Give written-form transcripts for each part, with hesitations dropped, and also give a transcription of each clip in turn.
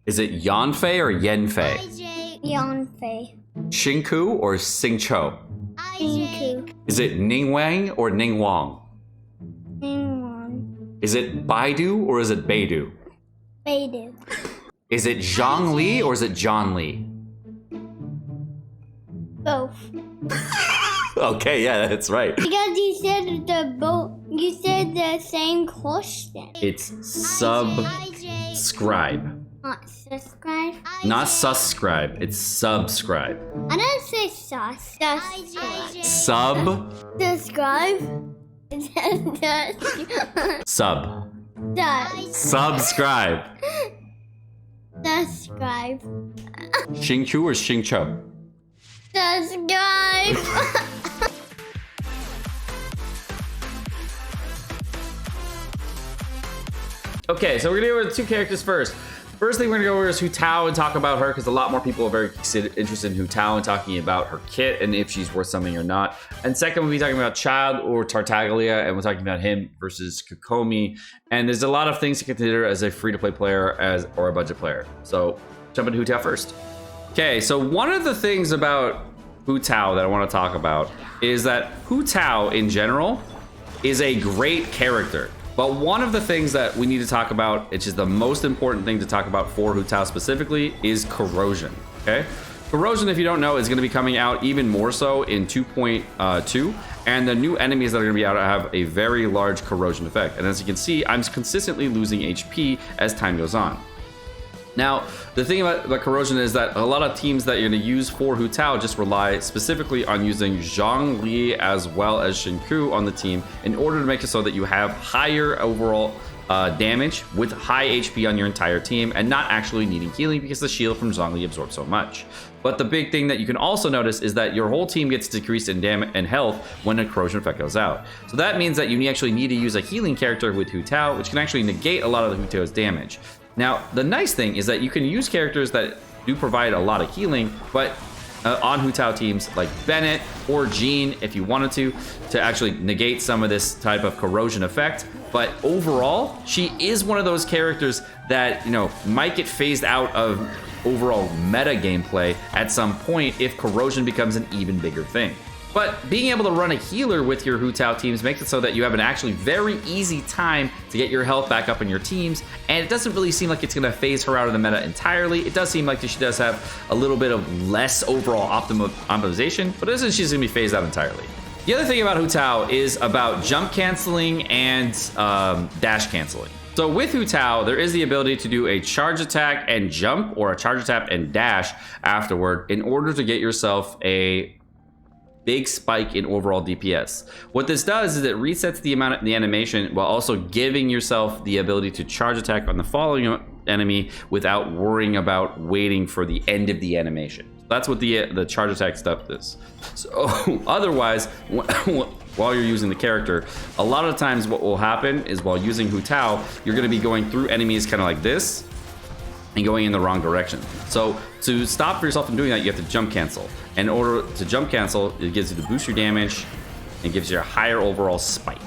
Is it Yanfei or Yenfei? Yanfei. Shinku or Xingqiu? Shinku. Is it Ningwang or Ningwang? Ningwang. Is it Baidu or is it Beidou? Beidou. Is it Zhang Li or is it John Li? Both. Okay, yeah, that's right. Because you said you said the same question. It's subscribe. Not subscribe. Not subscribe, it's subscribe. I didn't say sus. Subscribe. Subscribe. Sub. Subscribe. Subscribe. Xingqiu or Xingqiu? Subscribe. Okay, so we're gonna go over the two characters first. First thing we're gonna go over is Hu Tao and talk about her, because a lot more people are very interested in Hu Tao and talking about her kit and if she's worth something or not. And second, we'll be talking about Child or Tartaglia, and we're talking about him versus Kokomi. And there's a lot of things to consider as a free-to-play player or a budget player. So jump into Hu Tao first. Okay, so one of the things about Hu Tao that I want to talk about is that Hu Tao in general is a great character. But one of the things that we need to talk about, which is the most important thing to talk about for Hu Tao specifically, is corrosion, okay? Corrosion, if you don't know, is going to be coming out even more so in 2.2, and the new enemies that are going to be out have a very large corrosion effect. And as you can see, I'm consistently losing HP as time goes on. Now, the thing about corrosion is that a lot of teams that you're going to use for Hu Tao just rely specifically on using Zhang Li as well as Shinku on the team in order to make it so that you have higher overall damage with high HP on your entire team and not actually needing healing because the shield from Zhang Li absorbs so much. But the big thing that you can also notice is that your whole team gets decreased in damage and health when a corrosion effect goes out. So that means that you actually need to use a healing character with Hu Tao, which can actually negate a lot of the Hu Tao's damage. Now, the nice thing is that you can use characters that do provide a lot of healing, but on Hu Tao teams like Bennett or Jean, if you wanted to actually negate some of this type of corrosion effect. But overall, she is one of those characters that, you know, might get phased out of overall meta gameplay at some point if corrosion becomes an even bigger thing. But being able to run a healer with your Hu Tao teams makes it so that you have an actually very easy time to get your health back up in your teams, and it doesn't really seem like it's going to phase her out of the meta entirely. It does seem like she does have a little bit of less overall optimization, but it isn't she's going to be phased out entirely. The other thing about Hu Tao is about jump canceling and dash canceling. So with Hu Tao, there is the ability to do a charge attack and jump, or a charge attack and dash afterward in order to get yourself a big spike in overall DPS. What this does is it resets the amount of the animation while also giving yourself the ability to charge attack on the following enemy without worrying about waiting for the end of the animation. That's what the charge attack stuff is. So otherwise, while you're using the character, a lot of times what will happen is while using Hu Tao, you're going to be going through enemies kind of like this and going in the wrong direction. So to stop yourself from doing that, you have to jump cancel. In order to jump cancel, it gives you to boost your damage and gives you a higher overall spike.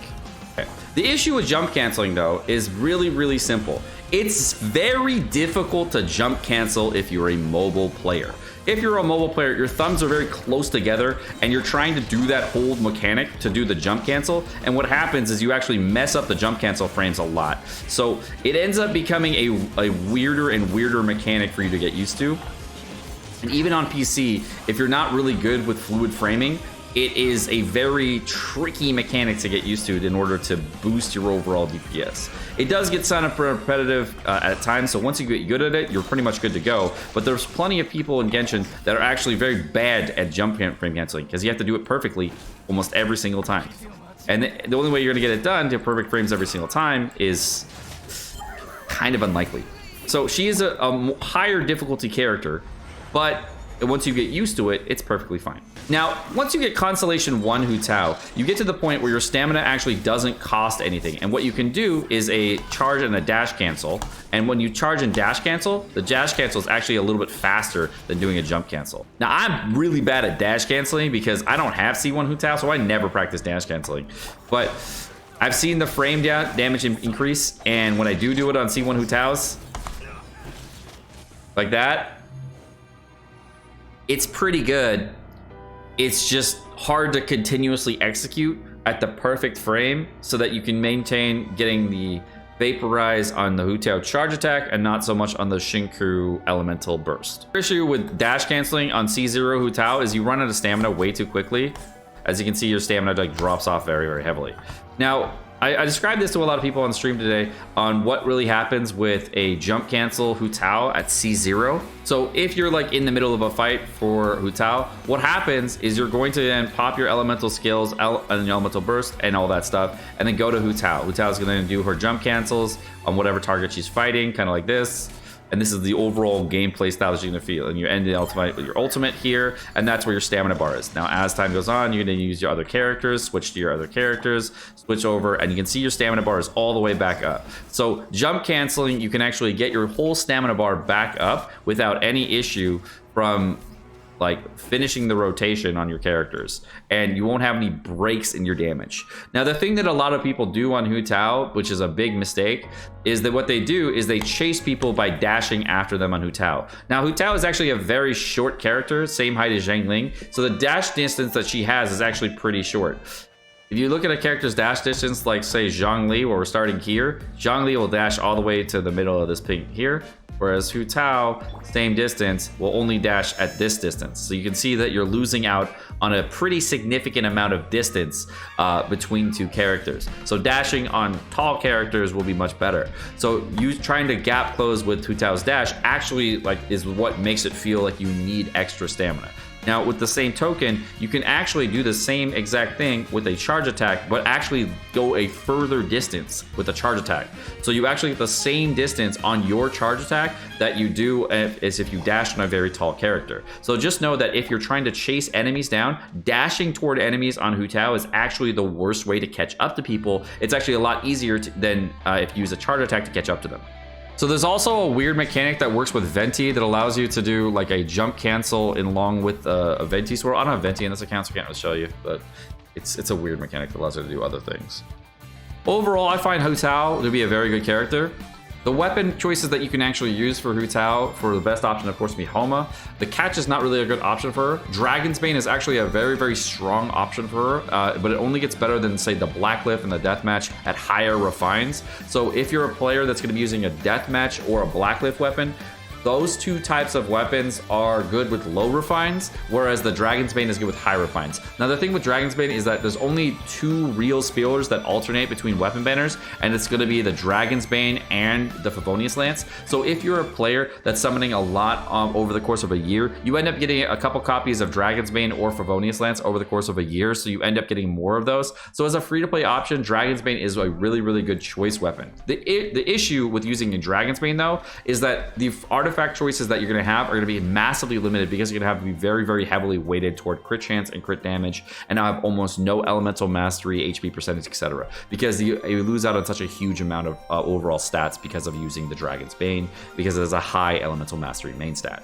Okay. The issue with jump canceling though is really, really simple. It's very difficult to jump cancel if you're a mobile player. If you're a mobile player, your thumbs are very close together and you're trying to do that hold mechanic to do the jump cancel. And what happens is you actually mess up the jump cancel frames a lot. So it ends up becoming a weirder and weirder mechanic for you to get used to. And even on PC, if you're not really good with fluid framing, it is a very tricky mechanic to get used to in order to boost your overall DPS. It does get kind of repetitive at times, so once you get good at it, you're pretty much good to go. But there's plenty of people in Genshin that are actually very bad at jump frame canceling because you have to do it perfectly almost every single time. And the only way you're gonna get it done to perfect frames every single time is kind of unlikely. So she is a higher difficulty character, but once you get used to it, it's perfectly fine. Now, once you get Constellation 1 Hu Tao, you get to the point where your stamina actually doesn't cost anything. And what you can do is a charge and a dash cancel. And when you charge and dash cancel, the dash cancel is actually a little bit faster than doing a jump cancel. Now, I'm really bad at dash canceling because I don't have C1 Hu Tao, so I never practice dash canceling. But I've seen the frame damage increase, and when I do it on C1 Hu Tao's, like that, it's pretty good. It's just hard to continuously execute at the perfect frame so that you can maintain getting the vaporize on the Hu Tao charge attack and not so much on the Shinku elemental burst. The issue with dash canceling on C0 Hu Tao is you run out of stamina way too quickly. As you can see, your stamina like drops off very, very heavily. Now, I described this to a lot of people on stream today on what really happens with a jump cancel Hu Tao at C0. So if you're like in the middle of a fight for Hu Tao, what happens is you're going to then pop your elemental skills, and elemental burst and all that stuff, and then go to Hu Tao. Hu Tao is going to do her jump cancels on whatever target she's fighting, kind of like this. And this is the overall gameplay style that you're going to feel. And you end the ultimate with your ultimate here, and that's where your stamina bar is. Now, as time goes on, you're going to use your other characters, switch to your other characters, switch over, and you can see your stamina bar is all the way back up. So jump canceling, you can actually get your whole stamina bar back up without any issue from like finishing the rotation on your characters, and you won't have any breaks in your damage. Now, the thing that a lot of people do on Hu Tao, which is a big mistake, is that what they do is they chase people by dashing after them on Hu Tao. Now, Hu Tao is actually a very short character, same height as Zhang Ling, so the dash distance that she has is actually pretty short. If you look at a character's dash distance, like say Zhang Li, where we're starting here, Zhang Li will dash all the way to the middle of this ping here, whereas Hu Tao, same distance, will only dash at this distance. So you can see that you're losing out on a pretty significant amount of distance between two characters. So dashing on tall characters will be much better. So you trying to gap close with Hu Tao's dash actually like is what makes it feel like you need extra stamina. Now, with the same token, you can actually do the same exact thing with a charge attack, but actually go a further distance with a charge attack. So you actually get the same distance on your charge attack that you do as if you dash on a very tall character. So just know that if you're trying to chase enemies down, dashing toward enemies on Hu Tao is actually the worst way to catch up to people. It's actually a lot easier than if you use a charge attack to catch up to them. So there's also a weird mechanic that works with Venti that allows you to do like a jump cancel along with a Venti swirl. I don't have Venti in this account, so I can't really show you, but it's a weird mechanic that allows you to do other things. Overall, I find Hu Tao to be a very good character. The weapon choices that you can actually use for Hu Tao, for the best option, of course, would be Homa. The catch is not really a good option for her. Dragon's Bane is actually a very, very strong option for her, but it only gets better than, say, the Blacklift and the Deathmatch at higher refines. So if you're a player that's going to be using a Deathmatch or a Blacklift weapon, those two types of weapons are good with low refines, whereas the Dragon's Bane is good with high refines. Now, the thing with Dragon's Bane is that there's only two real spillers that alternate between weapon banners, and it's going to be the Dragon's Bane and the Favonius Lance. So if you're a player that's summoning a lot over the course of a year, you end up getting a couple copies of Dragon's Bane or Favonius Lance over the course of a year, so you end up getting more of those. So as a free-to-play option, Dragon's Bane is a really, really good choice weapon. The issue with using a Dragon's Bane, though, is that the artifact choices that you're going to have are going to be massively limited because you're going to have to be very, very heavily weighted toward crit chance and crit damage, and now have almost no elemental mastery, HP percentage, etc. Because you lose out on such a huge amount of overall stats because of using the Dragon's Bane, because it has a high elemental mastery main stat.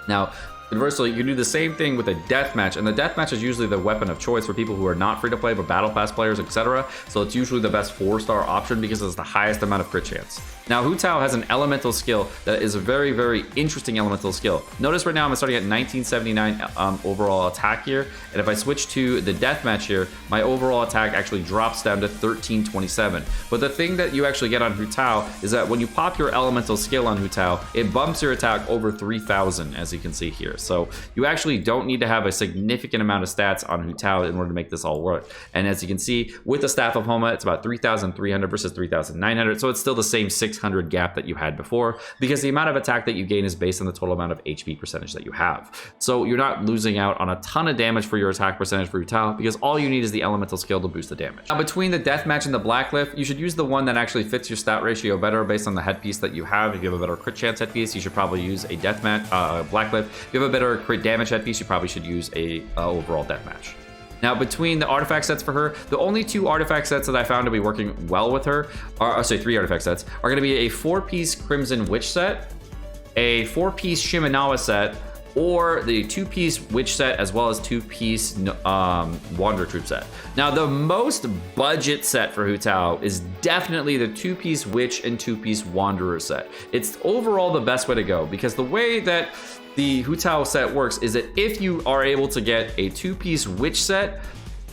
Now, conversely, you can do the same thing with a deathmatch, and the deathmatch is usually the weapon of choice for people who are not free to play but battle pass players, etc. So it's usually the best 4-star option because it's the highest amount of crit chance. Now, Hu Tao has an elemental skill that is a very, very interesting elemental skill. Notice right now I'm starting at 1979 overall attack here, and if I switch to the deathmatch here, my overall attack actually drops down to 1327. But the thing that you actually get on Hu Tao is that when you pop your elemental skill on Hu Tao, it bumps your attack over 3000, as you can see here. So you actually don't need to have a significant amount of stats on Hu Tao in order to make this all work. And as you can see, with the Staff of Homa, it's about 3,300 versus 3,900. So it's still the same 600 gap that you had before, because the amount of attack that you gain is based on the total amount of HP percentage that you have. So you're not losing out on a ton of damage for your attack percentage for Hu Tao, because all you need is the elemental skill to boost the damage. Now, between the Deathmatch and the Blacklift, you should use the one that actually fits your stat ratio better based on the headpiece that you have. If you have a better crit chance headpiece, you should probably use a Deathmatch, Blacklift. If you have a better crit damage headpiece, you probably should use a overall Deathmatch. Now, between the artifact sets for her, the only two artifact sets that I found to be working well with her, three artifact sets, are going to be a 4-piece Crimson Witch set, a 4-piece Shimenawa set, or the 2-piece witch set, as well as 2-piece wanderer troop set. Now, the most budget set for Hu Tao is definitely the 2-piece witch and 2-piece wanderer set. It's overall the best way to go, because the way that the Hu Tao set works is that if you are able to get a 2-piece witch set,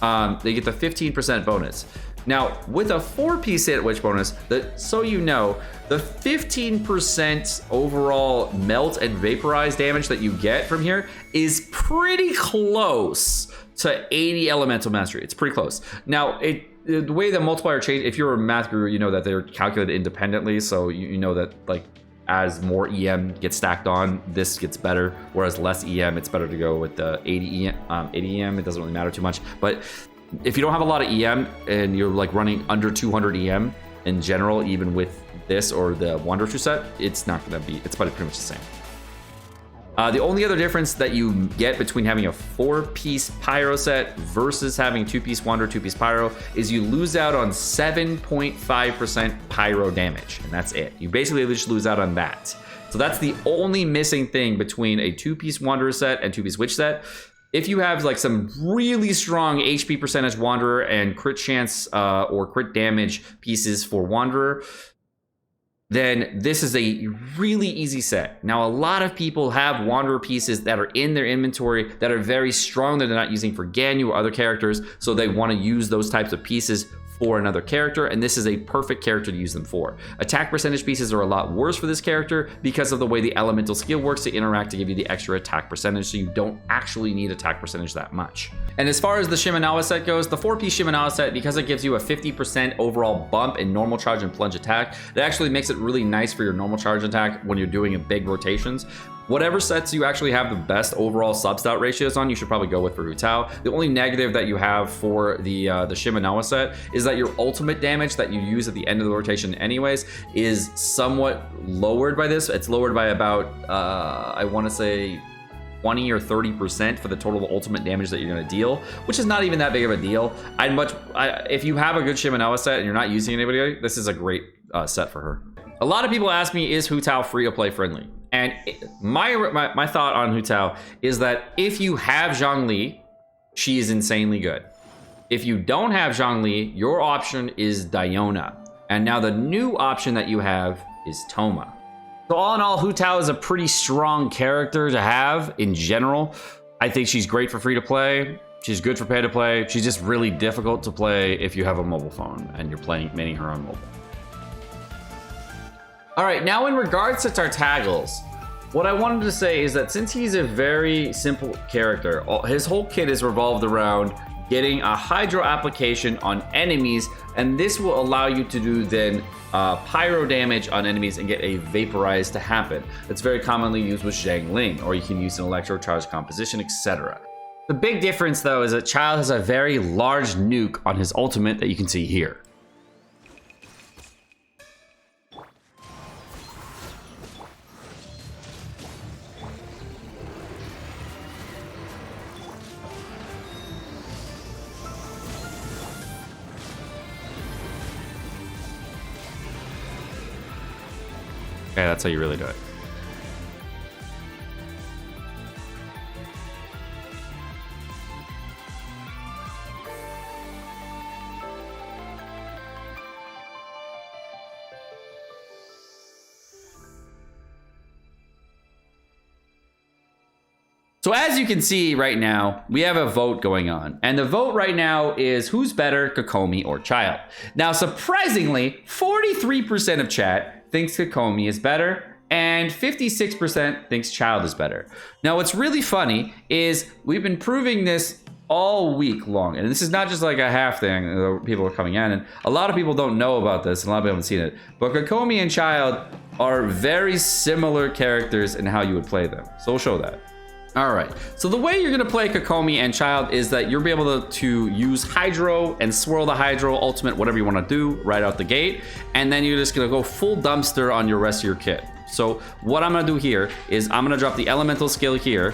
they get the 15% bonus. Now, with a 4-piece hit witch bonus, so you know, the 15% overall melt and vaporize damage that you get from here is pretty close to 80 elemental mastery. It's pretty close. Now, the way the multiplier change, if you're a math guru, you know that they're calculated independently, so you know that, like, as more EM gets stacked on, this gets better, whereas less EM, it's better to go with the 80 EM. It doesn't really matter too much, but if you don't have a lot of EM and you're like running under 200 EM in general, even with this or the Wanderer True set, it's not gonna be, it's pretty much the same. The only other difference that you get between having a 4-piece Pyro set versus having 2-piece Wanderer, 2-piece Pyro is you lose out on 7.5% Pyro damage, and that's it. You basically just lose out on that. So that's the only missing thing between a 2-piece Wanderer set and 2-piece Witch set. If you have like some really strong HP percentage Wanderer and crit chance or crit damage pieces for Wanderer, then this is a really easy set. Now, a lot of people have Wanderer pieces that are in their inventory that are very strong that they're not using for Ganyu or other characters, so they want to use those types of pieces for another character, and this is a perfect character to use them for. Attack percentage pieces are a lot worse for this character because of the way the elemental skill works to interact to give you the extra attack percentage, so you don't actually need attack percentage that much. And as far as the Shimenawa set goes, the 4-piece Shimenawa set, because it gives you a 50% overall bump in normal charge and plunge attack, that actually makes it really nice for your normal charge attack when you're doing in big rotations. Whatever sets you actually have the best overall sub-stat ratios on, you should probably go with for Hu Tao. The only negative that you have for the Shimenawa set is that your ultimate damage that you use at the end of the rotation anyways is somewhat lowered by this. It's lowered by about, I want to say 20 or 30% for the total ultimate damage that you're going to deal, which is not even that big of a deal. If you have a good Shimenawa set and you're not using anybody, this is a great set for her. A lot of people ask me, is Hu Tao free-to-play friendly? And my thought on Hu Tao is that if you have Zhongli, she is insanely good. If you don't have Zhongli, your option is Diona. And now the new option that you have is Toma. So all in all, Hu Tao is a pretty strong character to have in general. I think she's great for free-to-play. She's good for pay-to-play. She's just really difficult to play if you have a mobile phone and you're maining her on mobile. All right, now in regards to Tartaggles, what I wanted to say is that since he's a very simple character, his whole kit is revolved around getting a Hydro application on enemies, and this will allow you to do then pyro damage on enemies and get a vaporize to happen. It's very commonly used with Zhangling, or you can use an electro charge composition, etc. The big difference though is that Child has a very large nuke on his ultimate that you can see here. Okay, that's how you really do it. So as you can see right now, we have a vote going on. And the vote right now is who's better, Kokomi or Child? Now, surprisingly, 43% of chat thinks Kokomi is better, and 56% thinks Child is better. Now, what's really funny is we've been proving this all week long, and this is not just like a half thing. People are coming in, and a lot of people don't know about this, and a lot of people haven't seen it. But Kokomi and Child are very similar characters in how you would play them. So we'll show that. All right, so the way you're gonna play Kokomi and Child is that you'll be able to use Hydro and swirl the Hydro ultimate, whatever you wanna do right out the gate, and then you're just gonna go full dumpster on your rest of your kit. So what I'm gonna do here is I'm gonna drop the elemental skill here,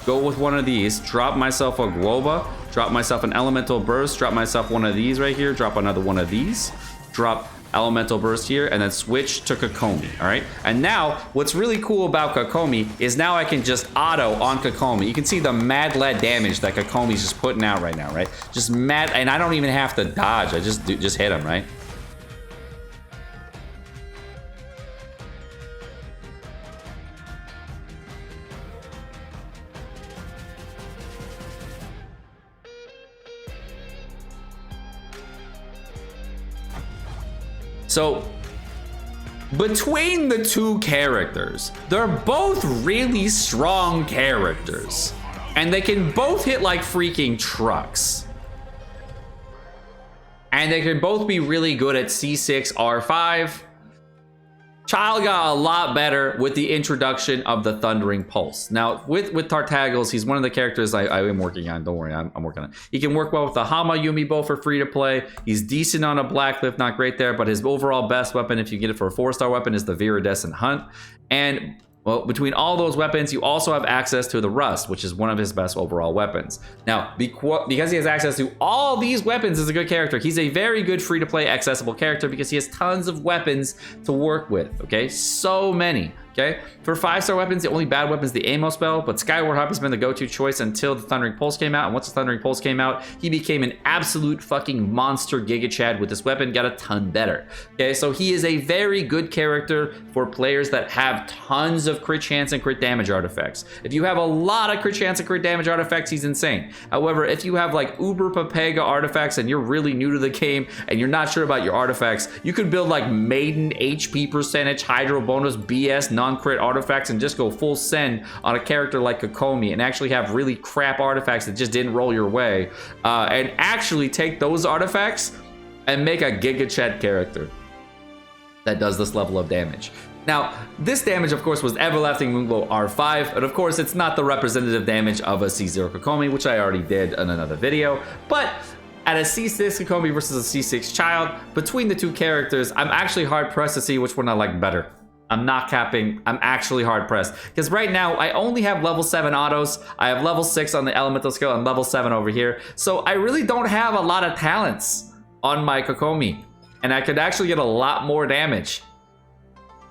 go with one of these, drop myself a Globa, drop myself an elemental burst, drop myself one of these right here, drop another one of these, drop elemental burst here, and then switch to Kokomi, all right? And now, what's really cool about Kokomi is now I can just auto on Kokomi. You can see the mad lead damage that Kokomi's just putting out right now, right? Just mad, and I don't even have to dodge. I just hit him, right? So, between the two characters, they're both really strong characters. And they can both hit like freaking trucks. And they can both be really good at C6, R5. Child got a lot better with the introduction of the Thundering Pulse. Now, with Tartaglia's, he's one of the characters I am working on. Don't worry, I'm working on it. He can work well with the Hama Yumi bow for free to play. He's decent on a Blacklift, not great there, but his overall best weapon, if you get it for a 4-star weapon, is the Viridescent Hunt. And well, between all those weapons, you also have access to the Rust, which is one of his best overall weapons. Now, because he has access to all these weapons as a good character, he's a very good free-to-play accessible character because he has tons of weapons to work with, okay? So many, okay? For 5-star weapons, the only bad weapon is the Amo spell, but Skyward Hop has been the go-to choice until the Thundering Pulse came out, and once the Thundering Pulse came out, he became an absolute fucking monster Giga Chad with this weapon, got a ton better, okay? So he is a very good character for players that have tons of crit chance and crit damage artifacts. If you have a lot of crit chance and crit damage artifacts, he's insane. However, if you have like Uber Papega artifacts and you're really new to the game and you're not sure about your artifacts, you could build like Maiden HP percentage, Hydro bonus, BS, non-crit artifacts and just go full send on a character like Kokomi and actually have really crap artifacts that just didn't roll your way, and actually take those artifacts and make a Giga Chad character that does this level of damage. Now, this damage, of course, was Everlasting Moonglow R5, and of course, it's not the representative damage of a C0 Kokomi, which I already did in another video, but at a C6 Kokomi versus a C6 Child, between the two characters, I'm actually hard-pressed to see which one I like better. I'm not capping, I'm actually hard-pressed. Because right now, I only have level 7 autos, I have level 6 on the elemental skill, and level 7 over here, so I really don't have a lot of talents on my Kokomi, and I could actually get a lot more damage.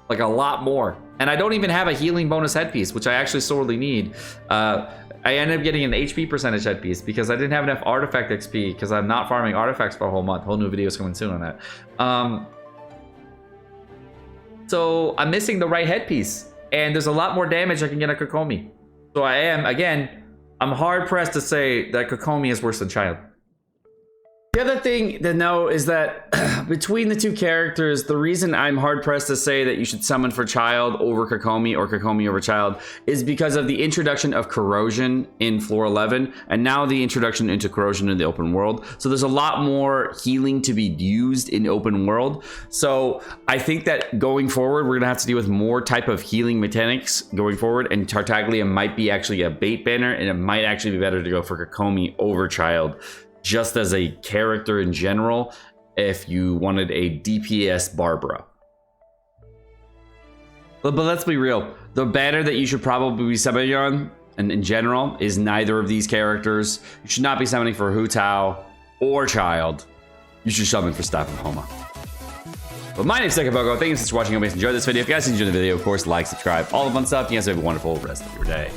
Like a lot more. And I don't even have a healing bonus headpiece, which I actually sorely need. I ended up getting an HP percentage headpiece because I didn't have enough artifact XP because I'm not farming artifacts for a whole month. Whole new video is coming soon on that. So I'm missing the right headpiece. And there's a lot more damage I can get at Kokomi. So I am, again, I'm hard pressed to say that Kokomi is worse than Child. The other thing to know is that between the two characters, the reason I'm hard-pressed to say that you should summon for Child over Kokomi or Kokomi over Child is because of the introduction of corrosion in floor 11 and now the introduction into corrosion in the open world. So there's a lot more healing to be used in open world. So I think that going forward, we're gonna have to deal with more type of healing mechanics going forward, and Tartaglia might be actually a bait banner, and it might actually be better to go for Kokomi over Child, just as a character in general, if you wanted a DPS Barbara. But let's be real, the banner that you should probably be summoning on, and in general, is neither of these characters. You should not be summoning for Hu Tao or Child. You should summon for Staff of Homa. But my name is Sekapoko. Thank you so much for watching. I hope you guys enjoyed this video. If you guys enjoyed the video, of course, like, subscribe, all the fun stuff. You guys have a wonderful rest of your day.